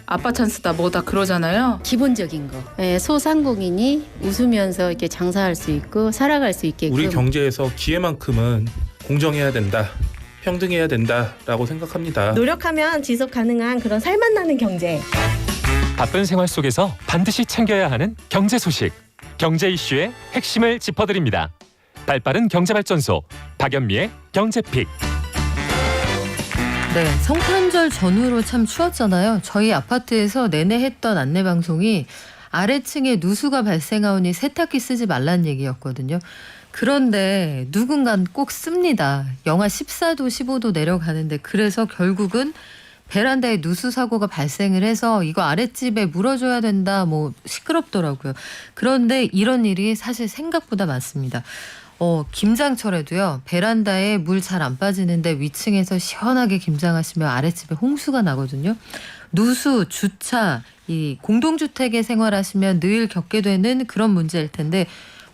아빠 찬스다 뭐다 그러잖아요. 기본적인 거. 예, 소상공인이 웃으면서 이렇게 장사할 수 있고 살아갈 수 있게끔. 우리 경제에서 기회만큼은 공정해야 된다, 평등해야 된다라고 생각합니다. 노력하면 지속 가능한 그런 살맛 나는 경제. 바쁜 생활 속에서 반드시 챙겨야 하는 경제 소식, 경제 이슈의 핵심을 짚어드립니다. 발빠른 경제발전소 박연미의 경제픽. 네, 성탄절 전후로 참 추웠잖아요. 저희 아파트에서 내내 했던 안내 방송이 아래층에 누수가 발생하오니 세탁기 쓰지 말란 얘기였거든요. 그런데 누군가는 꼭 씁니다. 영하 14도, 15도 내려가는데 그래서 결국은 베란다에 누수 사고가 발생을 해서 이거 아랫집에 물어줘야 된다 뭐 시끄럽더라고요. 그런데 이런 일이 사실 생각보다 많습니다. 김장철에도요. 베란다에 물 잘 안 빠지는데 위층에서 시원하게 김장하시면 아랫집에 홍수가 나거든요. 누수, 주차, 이 공동주택에 생활하시면 늘 겪게 되는 그런 문제일 텐데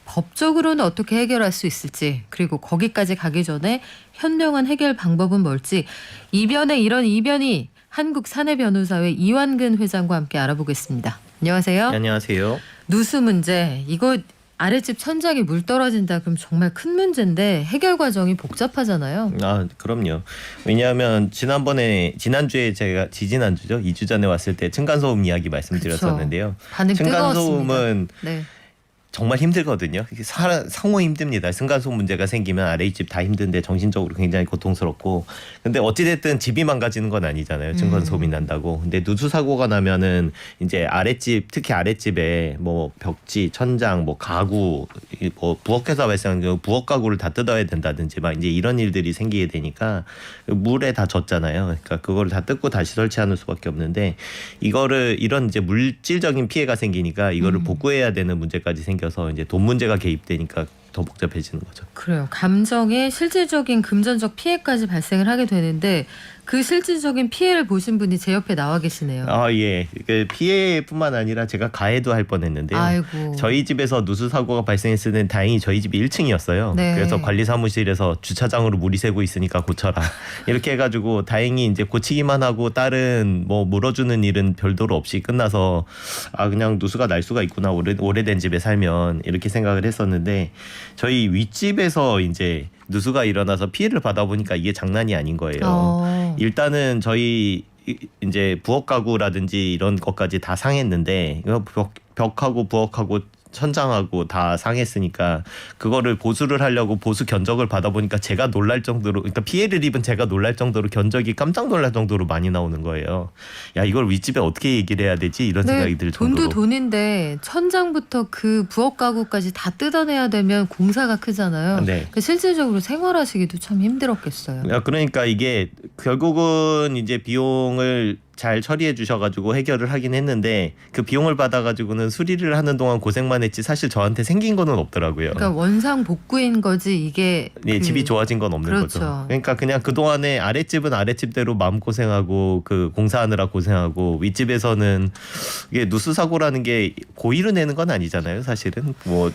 법적으로는 어떻게 해결할 수 있을지, 그리고 거기까지 가기 전에 현명한 해결 방법은 뭘지 이변에 이런 이변이 한국사내변호사회 이완근 회장과 함께 알아보겠습니다. 안녕하세요. 안녕하세요. 누수 문제, 이거 아랫집 천장에 물 떨어진다 그럼 정말 큰 문제인데 해결 과정이 복잡하잖아요. 아, 그럼요. 왜냐하면 지난주에 제가 지지난주죠. 2주 전에 왔을 때 층간소음 이야기 말씀드렸었는데요. 반응 층간소음은 네. 정말 힘들거든요. 상호 힘듭니다. 층간소음 문제가 생기면 아래집 다 힘든데 정신적으로 굉장히 고통스럽고. 근데 어찌됐든 집이 망가지는 건 아니잖아요. 층간소음이 난다고. 근데 누수 사고가 나면은 이제 아랫집, 특히 아랫집에 뭐 벽지, 천장, 뭐 가구, 뭐 부엌에서 발생한 부엌 가구를 다 뜯어야 된다든지 막 이제 이런 일들이 생기게 되니까 물에 다 젖잖아요. 그러니까 그거를 다 뜯고 다시 설치하는 수밖에 없는데 이런 이제 물질적인 피해가 생기니까 이거를 복구해야 되는 문제까지 생겨서 이제 돈 문제가 개입되니까 더 복잡해지는 거죠. 그래요. 감정에 실질적인 금전적 피해까지 발생을 하게 되는데 그 실질적인 피해를 보신 분이 제 옆에 나와 계시네요. 아, 예. 그 피해뿐만 아니라 제가 가해도 할 뻔했는데요. 아이고. 저희 집에서 누수 사고가 발생했을 때는 다행히 저희 집이 1층이었어요. 네. 그래서 관리사무실에서 주차장으로 물이 새고 있으니까 고쳐라. 이렇게 해가지고 다행히 이제 고치기만 하고 다른 뭐 물어주는 일은 별도로 없이 끝나서 그냥 누수가 날 수가 있구나. 오래된 집에 살면 이렇게 생각을 했었는데 저희 윗집에서 이제 누수가 일어나서 피해를 받아보니까 이게 장난이 아닌 거예요. 일단은 저희 이제 부엌 가구라든지 이런 것까지 다 상했는데 벽하고 부엌하고 천장하고 다 상했으니까 그거를 보수를 하려고 보수 견적을 받아보니까 제가 놀랄 정도로, 그러니까 피해를 입은 제가 놀랄 정도로 견적이 깜짝 놀랄 정도로 많이 나오는 거예요. 야, 이걸 윗집에 어떻게 얘기를 해야 되지? 이런 생각이 들 정도로. 돈도 돈인데 천장부터 그 부엌 가구까지 다 뜯어내야 되면 공사가 크잖아요. 네. 그러니까 실질적으로 생활하시기도 참 힘들었겠어요. 그러니까 이게 결국은 이제 비용을 잘 처리해 주셔가지고 해결을 하긴 했는데 그 비용을 받아가지고는 수리를 하는 동안 고생만 했지 사실 저한테 생긴 거는 없더라고요. 그러니까 원상 복구인 거지 이게. 네, 집이 좋아진 건 없는 그렇죠. 거죠. 그러니까 그냥 그동안에 아랫집은 아랫집대로 마음고생하고 그 공사하느라 고생하고 윗집에서는 이게 누수 사고라는 게 고의로 내는 건 아니잖아요. 사실은 뭐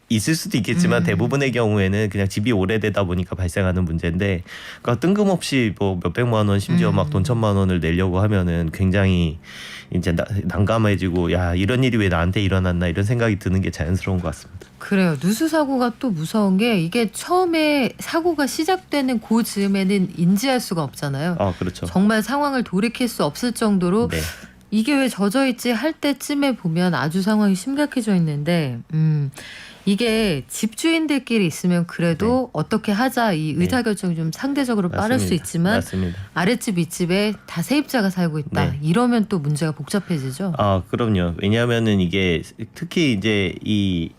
있을 수도 있겠지만 대부분의 경우에는 그냥 집이 오래되다 보니까 발생하는 문제인데 그러니까 뜬금없이 뭐 몇백만 원 심지어 막 돈 1,000만 원을 내려고 하면은 굉장히 이제 난감해지고 야, 이런 일이 왜 나한테 일어났나 이런 생각이 드는 게 자연스러운 것 같습니다. 그래요. 누수 사고가 또 무서운 게 이게 처음에 사고가 시작되는 그 즈음에는 인지할 수가 없잖아요. 그렇죠. 정말 상황을 돌이킬 수 없을 정도로 네. 이게 왜 젖어있지 할 때쯤에 보면 아주 상황이 심각해져 있는데 이게 집주인들끼리 있으면 그래도 어떻게 하자 이 의사결정이 좀 상대적으로 빠를 수 있지만 맞습니다. 아랫집 윗집에 다 세입자가 살고 있다. 이러면 또 문제가 복잡해지죠. 그럼요. 왜냐하면은 이게 특히 이제 이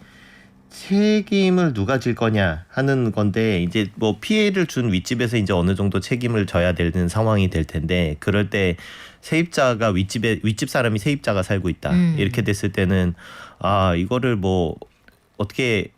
책임을 누가 질 거냐 하는 건데 이제 뭐 피해를 준 윗집에서 이제 어느 정도 책임을 져야 되는 상황이 될 텐데 그럴 때 세입자가 윗집 사람이 세입자가 살고 있다. 이렇게 됐을 때는 이거를 뭐 어떻게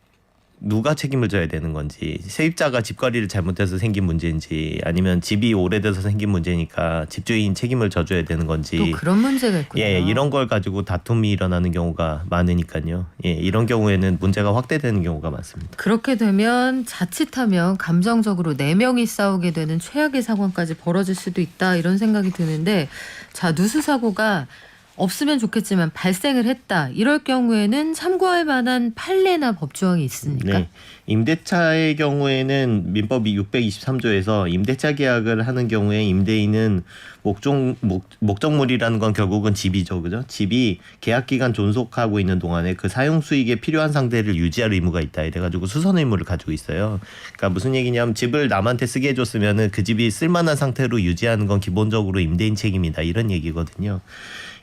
누가 책임을 져야 되는 건지, 세입자가 집관리를 잘못해서 생긴 문제인지, 아니면 집이 오래돼서 생긴 문제니까 집주인 책임을 져줘야 되는 건지. 또 그런 문제가 있군요. 예, 이런 걸 가지고 다툼이 일어나는 경우가 많으니까요. 예, 이런 경우에는 문제가 확대되는 경우가 많습니다. 그렇게 되면 자칫하면 감정적으로 4명이 싸우게 되는 최악의 상황까지 벌어질 수도 있다 이런 생각이 드는데, 자, 누수 사고가 없으면 좋겠지만 발생을 했다. 이럴 경우에는 참고할 만한 판례나 법조항이 있습니까? 네. 임대차의 경우에는 민법이 623조에서 임대차 계약을 하는 경우에 임대인은 목적물이라는 건 결국은 집이죠. 그죠? 집이 계약 기간 존속하고 있는 동안에 그 사용 수익에 필요한 상태를 유지할 의무가 있다. 이래 가지고 수선 의무를 가지고 있어요. 그러니까 무슨 얘기냐면 집을 남한테 쓰게 해 줬으면은 그 집이 쓸만한 상태로 유지하는 건 기본적으로 임대인 책임이다. 이런 얘기거든요.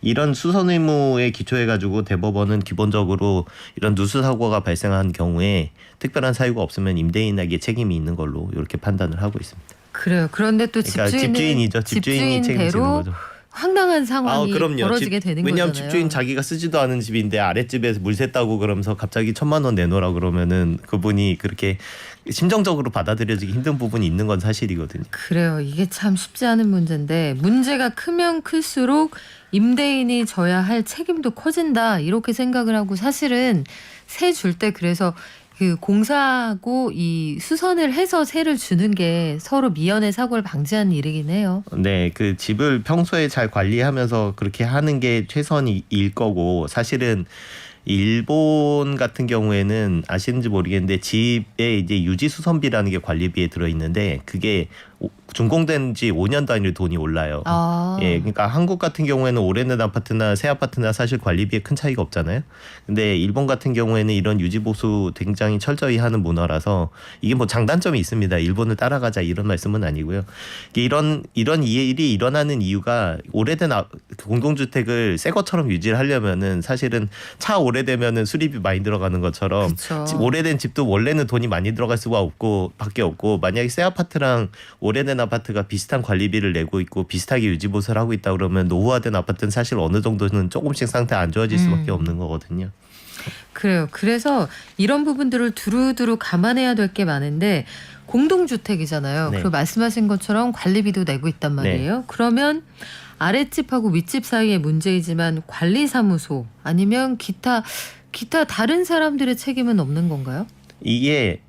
이런 수선 의무에 기초해 가지고 대법원은 기본적으로 이런 누수 사고가 발생한 경우에 특별한 사유가 없으면 임대인에게 책임이 있는 걸로 이렇게 판단을 하고 있습니다. 그래요. 그런데 또 그러니까 집주인은 집주인이죠. 집주인이 책임지는 집주인대로 거죠. 황당한 상황이 그럼요. 벌어지게 되는 왜냐하면 거잖아요. 집주인 자기가 쓰지도 않은 집인데 아랫집에서 물 샜다고 그러면서 갑자기 1,000만 원 내놓으라 그러면은 그분이 그렇게 심정적으로 받아들여지기 힘든 부분이 있는 건 사실이거든요. 그래요. 이게 참 쉽지 않은 문제인데, 문제가 크면 클수록 임대인이 져야 할 책임도 커진다 이렇게 생각을 하고, 사실은 세 줄 때 그래서 그 공사하고 이 수선을 해서 세를 주는 게 서로 미연의 사고를 방지하는 일이긴 해요. 네, 그 집을 평소에 잘 관리하면서 그렇게 하는 게 최선일 거고, 사실은 일본 같은 경우에는 아시는지 모르겠는데 집에 이제 유지 수선비라는 게 관리비에 들어 있는데 그게 준공된 지 5년 단위로 돈이 올라요. 예, 그러니까 한국 같은 경우에는 오래된 아파트나 새 아파트나 사실 관리비에 큰 차이가 없잖아요. 근데 일본 같은 경우에는 이런 유지 보수 굉장히 철저히 하는 문화라서 이게 뭐 장단점이 있습니다. 일본을 따라가자 이런 말씀은 아니고요. 이런 일이 일어나는 이유가 오래된 공동주택을 새 것처럼 유지를 하려면은 사실은 차 오래되면은 수리비 많이 들어가는 것처럼 오래된 집도 원래는 돈이 많이 들어갈 수가 없고 밖에 없고, 만약에 새 아파트랑 오래된 아파트가 비슷한 관리비를 내고 있고 비슷하게 유지보수를 하고 있다 그러면 노후화된 아파트는 사실 어느 정도는 조금씩 상태 안 좋아질 수밖에 없는 거거든요. 그래요. 그래서 이런 부분들을 두루두루 감안해야 될 게 많은데, 공동주택이잖아요. 네. 그리고 말씀하신 것처럼 관리비도 내고 있단 말이에요. 그러면 아랫집하고 윗집 사이의 문제이지만 관리사무소 아니면 기타 다른 사람들의 책임은 없는 건가요? 이게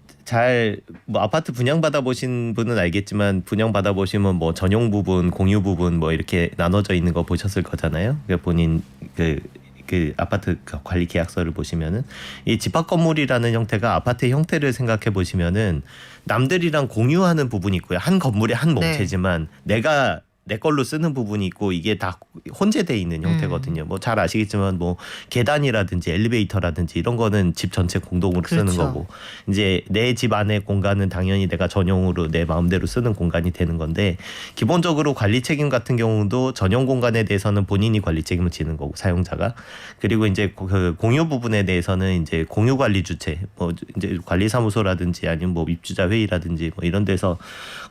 뭐 아파트 분양받아 보신 분은 알겠지만, 분양받아 보시면 뭐 전용 부분, 공유 부분 뭐 이렇게 나눠져 있는 거 보셨을 거잖아요. 그러니까 본인 그 아파트 관리 계약서를 보시면은 이 집합 건물이라는 형태가 아파트의 형태를 생각해 보시면은 남들이랑 공유하는 부분이 있고요. 한 건물의 한 몽체지만 내가 내 걸로 쓰는 부분이 있고 이게 다 혼재돼 있는 형태거든요. 뭐 잘 아시겠지만 뭐 계단이라든지 엘리베이터라든지 이런 거는 집 전체 공동으로 쓰는 거고, 이제 내 집 안의 공간은 당연히 내가 전용으로 내 마음대로 쓰는 공간이 되는 건데, 기본적으로 관리 책임 같은 경우도 전용 공간에 대해서는 본인이 관리 책임을 지는 거고 사용자가, 그리고 이제 그 공유 부분에 대해서는 이제 공유 관리 주체 뭐 이제 관리사무소라든지 아니면 뭐 입주자 회의라든지 뭐 이런 데서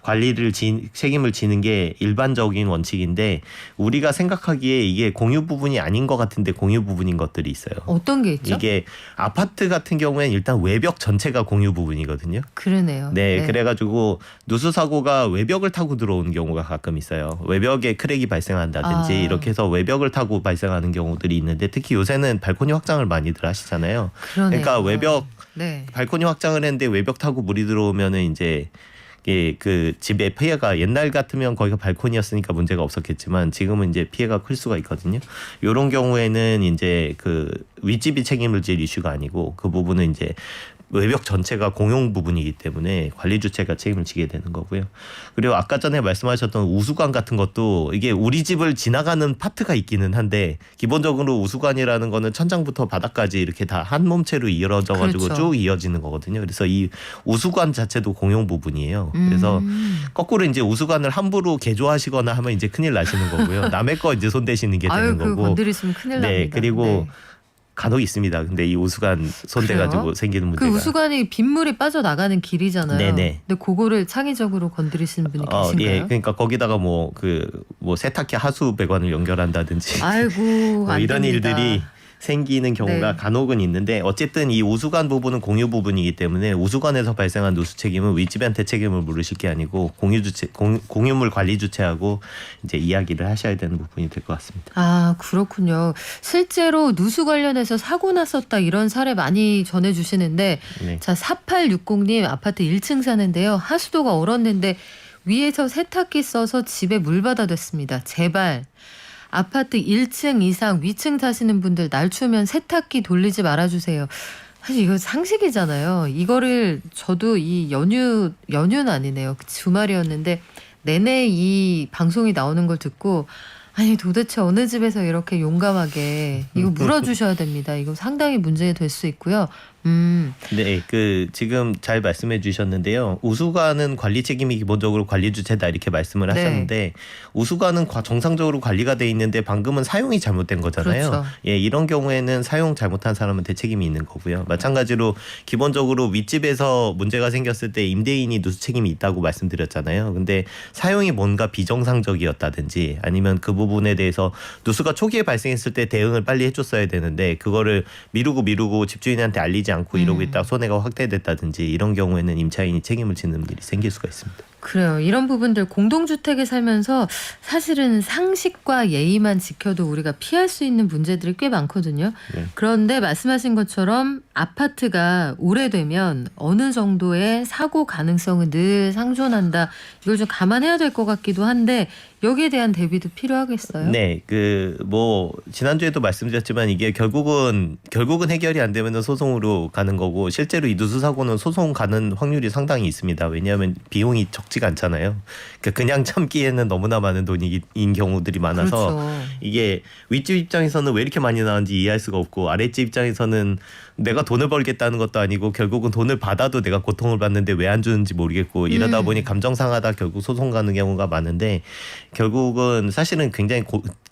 관리를 책임을 지는 게 일반적인 원칙인데, 우리가 생각하기에 이게 공유 부분이 아닌 것 같은데 공유 부분인 것들이 있어요. 어떤 게 있죠? 이게 아파트 같은 경우에는 일단 외벽 전체가 공유 부분이거든요. 그러네요. 네, 그래가지고 누수 사고가 외벽을 타고 들어오는 경우가 가끔 있어요. 외벽에 크랙이 발생한다든지 이렇게 해서 외벽을 타고 발생하는 경우들이 있는데, 특히 요새는 발코니 확장을 많이들 하시잖아요. 그러네요. 그러니까 외벽 네. 발코니 확장을 했는데 외벽 타고 물이 들어오면은 이제 그 집의 피해가, 옛날 같으면 거기가 발코니였으니까 문제가 없었겠지만 지금은 이제 피해가 클 수가 있거든요. 이런 경우에는 이제 그 윗집이 책임을 질 이슈가 아니고 그 부분은 이제 외벽 전체가 공용 부분이기 때문에 관리 주체가 책임을 지게 되는 거고요. 그리고 아까 전에 말씀하셨던 우수관 같은 것도 이게 우리 집을 지나가는 파트가 있기는 한데, 기본적으로 우수관이라는 거는 천장부터 바닥까지 이렇게 다 한 몸체로 이어져 가지고 쭉 이어지는 거거든요. 그래서 이 우수관 자체도 공용 부분이에요. 그래서 거꾸로 이제 우수관을 함부로 개조하시거나 하면 이제 큰일 나시는 거고요. 남의 거 이제 손대시는 게 되는 거고. 건드리시면 큰일 납니다. 네, 그리고 간혹 있습니다. 근데 이 우수관 손대가지고 생기는 문제가. 그 우수관이 빗물이 빠져나가는 길이잖아요. 네네. 근데 그거를 창의적으로 건드리시는 분이 계신가요? 예, 그러니까 거기다가 뭐 세탁기 하수 배관을 연결한다든지. 아이고, 뭐 이런 됩니다. 일들이 생기는 경우가 네. 간혹은 있는데 어쨌든 이 우수관 부분은 공유 부분이기 때문에 우수관에서 발생한 누수 책임은 윗집한테 책임을 물으실 게 아니고 공유물 관리 주체하고 이제 이야기를 하셔야 되는 부분이 될 것 같습니다. 아, 그렇군요. 실제로 누수 관련해서 사고 났었다 이런 사례 많이 전해주시는데 네. 자, 4860님 아파트 1층 사는데요. 하수도가 얼었는데 위에서 세탁기 써서 집에 물받아 됐습니다. 제발 아파트 1층 이상 위층 사시는 분들 날 추우면 세탁기 돌리지 말아주세요. 사실 이거 상식이잖아요. 이거를 저도 이 연휴는 아니네요. 주말이었는데 내내 이 방송이 나오는 걸 듣고 아니 도대체 어느 집에서 이렇게 용감하게 이거 물어주셔야 됩니다. 이거 상당히 문제 될 수 있고요. 네, 지금 잘 말씀해 주셨는데요. 우수관은 관리 책임이 기본적으로 관리 주체다 이렇게 말씀을 네. 하셨는데 우수관은 정상적으로 관리가 돼 있는데 방금은 사용이 잘못된 거잖아요. 그렇죠. 예, 이런 경우에는 사용 잘못한 사람한테 책임이 있는 거고요. 마찬가지로 기본적으로 윗집에서 문제가 생겼을 때 임대인이 누수 책임이 있다고 말씀드렸잖아요. 근데 사용이 뭔가 비정상적이었다든지 아니면 그 부분에 대해서 누수가 초기에 발생했을 때 대응을 빨리 해줬어야 되는데 그거를 미루고 집주인한테 알리지 않고 이러고 있다가 손해가 확대됐다든지 이런 경우에는 임차인이 책임을 지는 일이 생길 수가 있습니다. 그래요. 이런 부분들 공동주택에 살면서 사실은 상식과 예의만 지켜도 우리가 피할 수 있는 문제들이 꽤 많거든요. 네. 그런데 말씀하신 것처럼 아파트가 오래되면 어느 정도의 사고 가능성은 늘 상존한다. 이걸 좀 감안해야 될 것 같기도 한데 여기에 대한 대비도 필요하겠어요. 네, 지난주에도 말씀드렸지만 이게 결국은 해결이 안 되면 소송으로 가는 거고 실제로 이 누수 사고는 소송 가는 확률이 상당히 있습니다. 왜냐하면 비용이 적지가 않잖아요. 그냥 참기에는 너무나 많은 돈인 경우들이 많아서 그렇죠. 이게 윗집 입장에서는 왜 이렇게 많이 나왔는지 이해할 수가 없고 아랫집 입장에서는 내가 돈을 벌겠다는 것도 아니고 결국은 돈을 받아도 내가 고통을 받는데 왜 안 주는지 모르겠고 이러다 보니 감정 상하다 결국 소송 가는 경우가 많은데 결국은 사실은 굉장히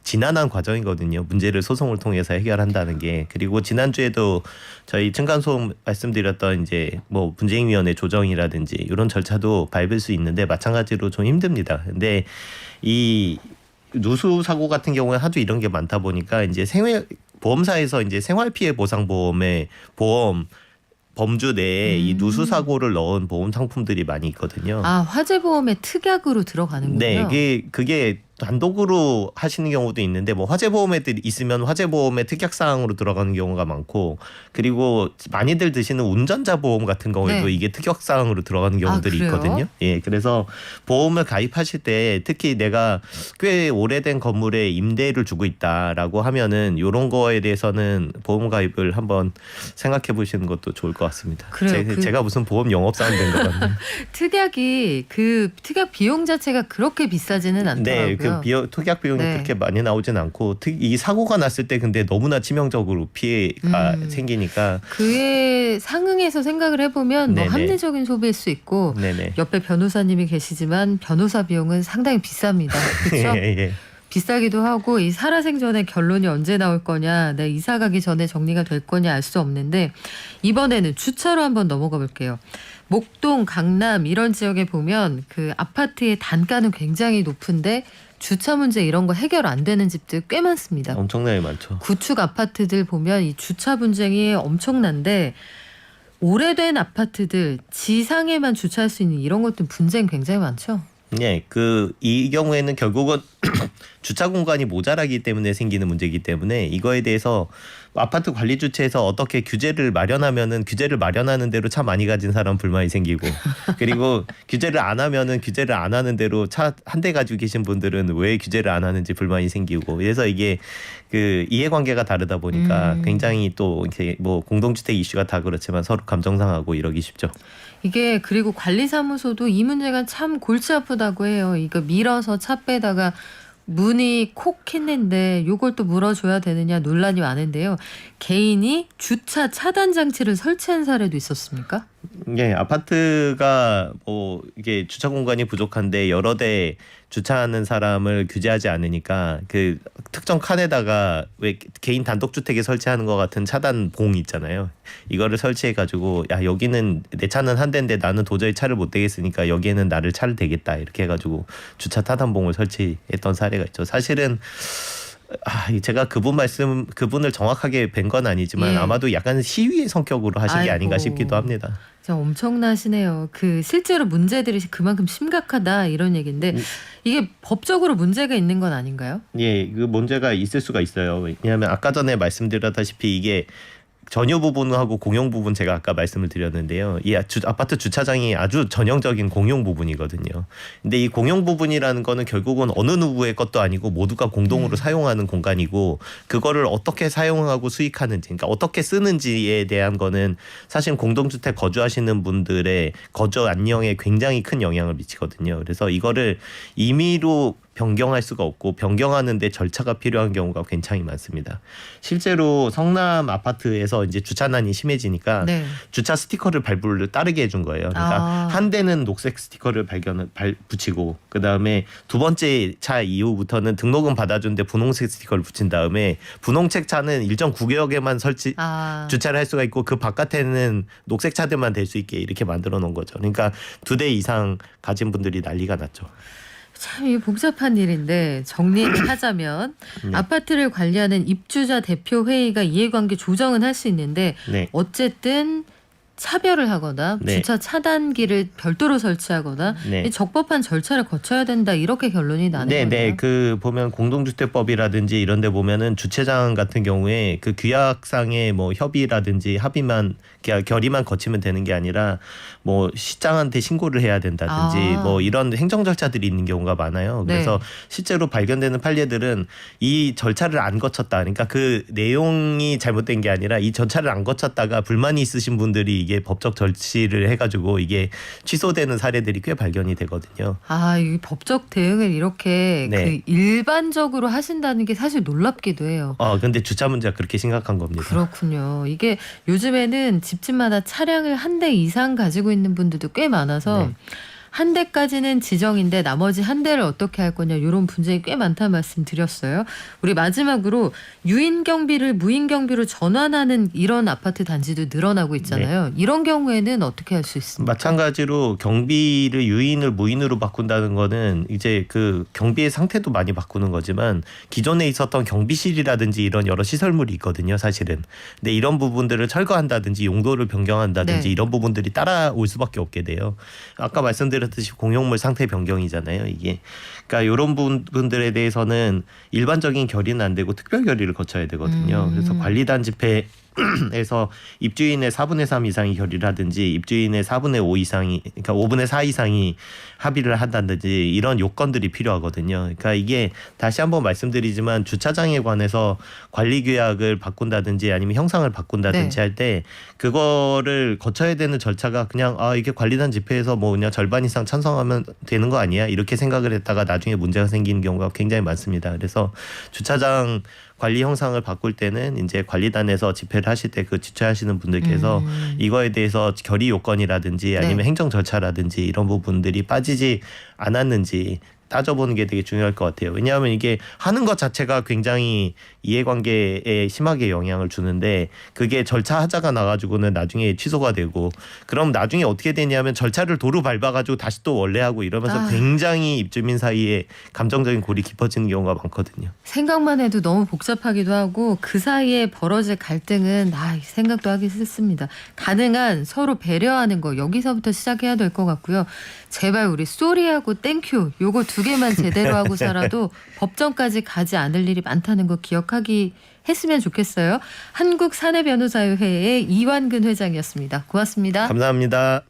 지난한 과정이거든요. 문제를 소송을 통해서 해결한다는 게. 그리고 지난주에도 저희 층간소음 말씀드렸던 이제 분쟁위원회 조정이라든지 이런 절차도 밟을 수 있는데 마찬가지로 좀 힘듭니다. 근데 이 누수 사고 같은 경우에 하도 이런 게 많다 보니까 이제 보험사에서 이제 생활피해 보상보험의 범주 내에 이 누수 사고를 넣은 보험 상품들이 많이 있거든요. 아, 화재보험의 특약으로 들어가는군요. 네, 그게 단독으로 하시는 경우도 있는데 화재보험에 있으면 화재보험의 특약사항으로 들어가는 경우가 많고 그리고 많이들 드시는 운전자 보험 같은 경우에도 네. 이게 특약사항으로 들어가는 경우들이 그래요? 있거든요. 예, 그래서 보험을 가입하실 때 특히 내가 꽤 오래된 건물에 임대를 주고 있다라고 하면은 이런 거에 대해서는 보험 가입을 한번 생각해 보시는 것도 좋을 것 같습니다. 그래요. 제가 무슨 보험 영업사원 된 것 같네요. 특약이 특약 비용 자체가 그렇게 비싸지는 않더라고요. 네, 특약 비용이 네. 그렇게 많이 나오진 않고 이 사고가 났을 때 근데 너무나 치명적으로 피해가 생기니까 그에 상응해서 생각을 해보면 네네. 합리적인 소비일 수 있고 네네. 옆에 변호사님이 계시지만 변호사 비용은 상당히 비쌉니다. 그렇죠? 예. 비싸기도 하고 이 살아생전에 결론이 언제 나올 거냐, 내 이사 가기 전에 정리가 될 거냐 알 수 없는데 이번에는 주차로 한번 넘어가 볼게요. 목동, 강남 이런 지역에 보면 그 아파트의 단가는 굉장히 높은데 주차 문제 이런 거 해결 안 되는 집들 꽤 많습니다. 엄청나게 많죠. 구축 아파트들 보면 이 주차 분쟁이 엄청난데 오래된 아파트들 지상에만 주차할 수 있는 이런 것들 분쟁 굉장히 많죠. 네, 이 경우에는 결국은 주차 공간이 모자라기 때문에 생기는 문제이기 때문에 이거에 대해서 아파트 관리 주체에서 어떻게 규제를 마련하면은 규제를 마련하는 대로 차 많이 가진 사람 불만이 생기고 그리고 규제를 안 하면은 규제를 안 하는 대로 차 한 대 가지고 계신 분들은 왜 규제를 안 하는지 불만이 생기고 그래서 이게 이해관계가 다르다 보니까 굉장히 또 이렇게 공동주택 이슈가 다 그렇지만 서로 감정 상하고 이러기 쉽죠. 이게 그리고 관리사무소도 이 문제가 참 골치 아프다고 해요. 이거 밀어서 차 빼다가 문이 콕 했는데 요걸 또 물어줘야 되느냐 논란이 많은데요. 개인이 주차 차단 장치를 설치한 사례도 있었습니까? 예, 아파트가 이게 주차 공간이 부족한데 여러 대 주차하는 사람을 규제하지 않으니까 그 특정 칸에다가 왜 개인 단독 주택에 설치하는 것 같은 차단 봉 있잖아요. 이거를 설치해 가지고 야 여기는 내 차는 한 대인데 나는 도저히 차를 못 대겠으니까 여기에는 차를 대겠다 이렇게 해가지고 주차 차단 봉을 설치했던 사례가 있죠. 사실은 제가 그분을 정확하게 뵌 건 아니지만 예. 아마도 약간 시위의 성격으로 하신 게 아닌가 아이고. 싶기도 합니다. 진짜 엄청나시네요. 그 실제로 문제들이 그만큼 심각하다 이런 얘기인데 이게 법적으로 문제가 있는 건 아닌가요? 예, 그 문제가 있을 수가 있어요. 왜냐하면 아까 전에 말씀드렸다시피 이게 전유 부분하고 공용 부분 제가 아까 말씀을 드렸는데요. 이 아파트 주차장이 아주 전형적인 공용 부분이거든요. 근데 이 공용 부분이라는 거는 결국은 어느 누구의 것도 아니고 모두가 공동으로 사용하는 공간이고 그거를 어떻게 사용하고 수익하는지, 그러니까 어떻게 쓰는지에 대한 거는 사실 공동주택 거주하시는 분들의 거주 안녕에 굉장히 큰 영향을 미치거든요. 그래서 이거를 임의로 변경할 수가 없고 변경하는데 절차가 필요한 경우가 굉장히 많습니다. 실제로 성남 아파트에서 이제 주차난이 심해지니까 네. 주차 스티커를 따르게 해준 거예요. 그러니까 한 대는 녹색 스티커를 붙이고 그 다음에 두 번째 차 이후부터는 등록은 받아준데 분홍색 스티커를 붙인 다음에 분홍색 차는 일정 구역에만 주차를 할 수가 있고 그 바깥에는 녹색 차들만 될 수 있게 이렇게 만들어 놓은 거죠. 그러니까 2대 이상 가진 분들이 난리가 났죠. 참 이 복잡한 일인데 정리하자면 아파트를 관리하는 입주자 대표 회의가 이해관계 조정은 할 수 있는데 네. 어쨌든 차별을 하거나 네. 주차 차단기를 별도로 설치하거나 네. 이 적법한 절차를 거쳐야 된다 이렇게 결론이 나는 거예요. 네. 그 보면 공동주택법이라든지 이런 데 보면은 주차장 같은 경우에 그 규약상의 뭐 협의라든지 합의만 결의만 거치면 되는 게 아니라 뭐 시장한테 신고를 해야 된다든지 뭐 이런 행정 절차들이 있는 경우가 많아요. 그래서 네. 실제로 발견되는 판례들은 이 절차를 안 거쳤다. 그러니까 그 내용이 잘못된 게 아니라 이 절차를 안 거쳤다가 불만이 있으신 분들이 이게 법적 절차를 해가지고 이게 취소되는 사례들이 꽤 발견이 되거든요. 이 법적 대응을 이렇게 네. 그 일반적으로 하신다는 게 사실 놀랍기도 해요. 근데 주차 문제가 그렇게 심각한 겁니다. 그렇군요. 이게 요즘에는 집집마다 차량을 한 대 이상 가지고 있는 분들도 꽤 많아서 네. 한 대까지는 지정인데 나머지 한 대를 어떻게 할 거냐 이런 분쟁이 꽤 많다는 말씀 드렸어요. 우리 마지막으로 유인 경비를 무인 경비로 전환하는 이런 아파트 단지도 늘어나고 있잖아요. 이런 경우에는 어떻게 할 수 있습니까? 마찬가지로 경비를 유인을 무인으로 바꾼다는 거는 이제 그 경비의 상태도 많이 바꾸는 거지만 기존에 있었던 경비실이라든지 이런 여러 시설물이 있거든요, 사실은. 근데 이런 부분들을 철거한다든지 용도를 변경한다든지 네. 이런 부분들이 따라올 수밖에 없게 돼요. 아까 말씀드렸듯이 공용물 상태 변경이잖아요, 이게. 그러니까 이런 부분들에 대해서는 일반적인 결의는 안 되고 특별 결의를 거쳐야 되거든요. 그래서 관리단 집회에서 입주인의 4분의 3 이상이 결의를 하든지 입주인의 4분의 5 이상이, 그러니까 5분의 4 이상이 합의를 한다든지 이런 요건들이 필요하거든요. 그러니까 이게 다시 한번 말씀드리지만 주차장에 관해서 관리 규약을 바꾼다든지 아니면 형상을 바꾼다든지 네. 할 때 그거를 거쳐야 되는 절차가 그냥 이게 관리단 집회에서 뭐 그냥 절반 이상 찬성하면 되는 거 아니야? 이렇게 생각을 했다가 나중에 문제가 생기는 경우가 굉장히 많습니다. 그래서 주차장 관리 형상을 바꿀 때는 이제 관리단에서 집회를 하실 때 그 주최하시는 분들께서 이거에 대해서 결의 요건이라든지 아니면 네. 행정 절차라든지 이런 부분들이 빠지지 않았는지 따져보는 게 되게 중요할 것 같아요. 왜냐하면 이게 하는 것 자체가 굉장히 이해관계에 심하게 영향을 주는데 그게 절차 하자가 나가지고는 나중에 취소가 되고 그럼 나중에 어떻게 되냐면 절차를 도로 밟아가지고 다시 또 원래 하고 이러면서 굉장히 입주민 사이에 감정적인 골이 깊어지는 경우가 많거든요. 생각만 해도 너무 복잡하기도 하고 그 사이에 벌어질 갈등은 생각도 하기 싫습니다. 가능한 서로 배려하는 거 여기서부터 시작해야 될 것 같고요. 제발 우리 쏘리하고 땡큐 요거 2개만 제대로 하고 살아도 법정까지 가지 않을 일이 많다는 거 기억하기 했으면 좋겠어요. 한국사내변호사회의 이완근 회장이었습니다. 고맙습니다. 감사합니다.